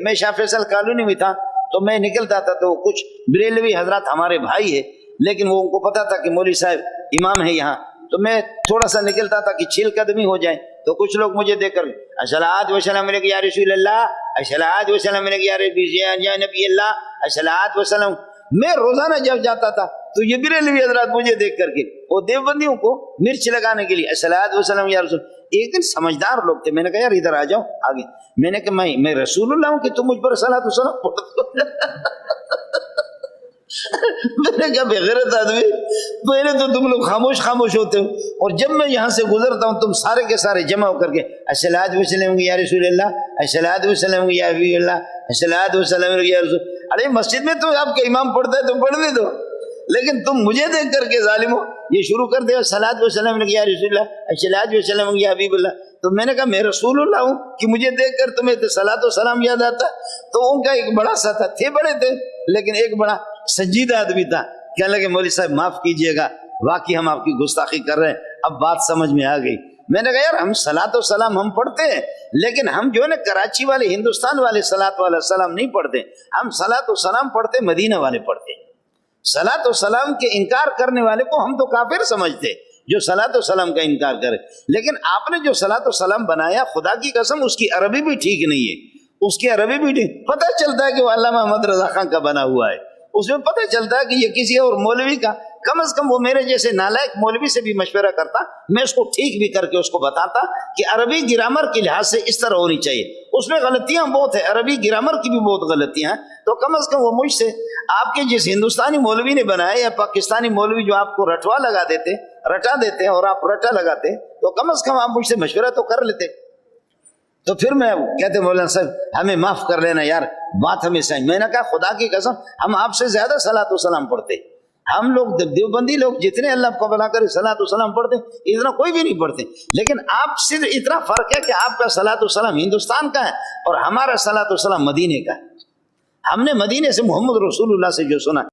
میں شاہ فیصل کالونی میں تھا تو میں نکلتا تھا تو کچھ بریلوی حضرات ہمارے بھائی ہے لیکن وہ ان کو پتا تھا کہ مولوی صاحب امام ہے یہاں، تو میں تھوڑا سا نکلتا تھا کہ چھیل قدمی ہو جائے تو کچھ لوگ مجھے دیکھ کر الصلاۃ والسلام علیک یا رسول اللہ، الصلاۃ والسلام علیک یا نبی اللہ، الصلاۃ والسلام۔ میں روزانہ جب جاتا تھا تو یہ بریلوی حضرات مجھے دیکھ کر کے وہ دیوبندیوں کو مرچ لگانے کے لیے الصلاۃ والسلام یا رسول۔ ایک دن سمجھدار لوگ تھے، میں نے کہا یار ادھر آ جاؤ آگے، میں نے کہا میں رسول اللہ ہوں کہ تم مجھ پر صلاۃ والسلام پڑھتے ہو؟ میں نے کہا بغیرت آدمی، پہلے تو تم لوگ خاموش ہوتے ہو اور جب میں یہاں سے گزرتا ہوں تم سارے کے سارے جمع ہو کر کے الصلاۃ والسلام یا رسول اللہ، الصلاۃ والسلام یا حبیب اللہ، الصلاۃ والسلام یا رسول۔ ارے مسجد میں تو آپ کا امام پڑھتا ہے تو پڑھنے دو، لیکن تم مجھے دیکھ کر کے ظالمو یہ شروع کر دے الصلاۃ والسلام یا رسول اللہ، الصلاۃ والسلام یا حبیب اللہ۔ تو میں نے کہا میں رسول اللہ ہوں کہ مجھے دیکھ کر تمہیں صلاۃ و سلام یاد آتا؟ تو ان کا ایک بڑا سا تھا، تھے بڑے تھے لیکن ایک بڑا سنجیدہ آدمی تھا، کہنے لگے مولوی صاحب معاف کیجئے گا، واقعی ہم آپ کی گستاخی کر رہے ہیں، اب بات سمجھ میں آ گئی۔ میں نے کہا یار ہم صلاۃ و سلام ہم پڑھتے ہیں لیکن ہم جو ہے نا کراچی والے ہندوستان والے صلاۃ والا سلام نہیں پڑھتے، ہم صلاۃ و سلام پڑھتے مدینہ والے پڑھتے۔ صلاۃ و سلام کے انکار کرنے والے کو ہم تو کافر سمجھتے جو صلاۃ و سلام کا انکار کرے، لیکن آپ نے جو صلاۃ و سلام بنایا خدا کی قسم اس کی عربی بھی ٹھیک نہیں ہے، اس کی عربی بھی ٹھیک، پتہ چلتا ہے کہ وہ علامہ محمد رضا خان کا بنا ہوا ہے، اس میں پتہ چلتا ہے کہ یہ کسی اور مولوی کا، کم از کم وہ میرے جیسے نالائق مولوی سے بھی مشورہ کرتا، میں اس کو ٹھیک بھی کر کے اس کو بتاتا کہ عربی گرامر کے لحاظ سے اس طرح ہونی چاہیے، اس میں غلطیاں بہت ہیں، عربی گرامر کی بھی بہت غلطیاں ہیں، تو کم از کم وہ مجھ سے، آپ کے جس ہندوستانی مولوی نے بنایا یا پاکستانی مولوی جو آپ کو رٹوا لگا دیتے، رٹا دیتے اور آپ رٹا لگاتے، تو کم از کم آپ مجھ سے مشورہ تو کر لیتے۔ تو پھر میں کہتے مولانا صاحب ہمیں معاف کر لینا یار، بات ہمیں صحیح۔ میں نے کہا خدا کی قسم ہم آپ سے زیادہ صلاۃ و سلام پڑھتے، ہم لوگ دیوبندی لوگ جتنے اللہ کو بلا کر صلاۃ و سلام پڑھتے اتنا کوئی بھی نہیں پڑھتے، لیکن آپ صرف اتنا فرق ہے کہ آپ کا صلاۃ و سلام ہندوستان کا ہے اور ہمارا صلاۃ و سلام مدینے کا ہے، ہم نے مدینے سے محمد رسول اللہ سے جو سنا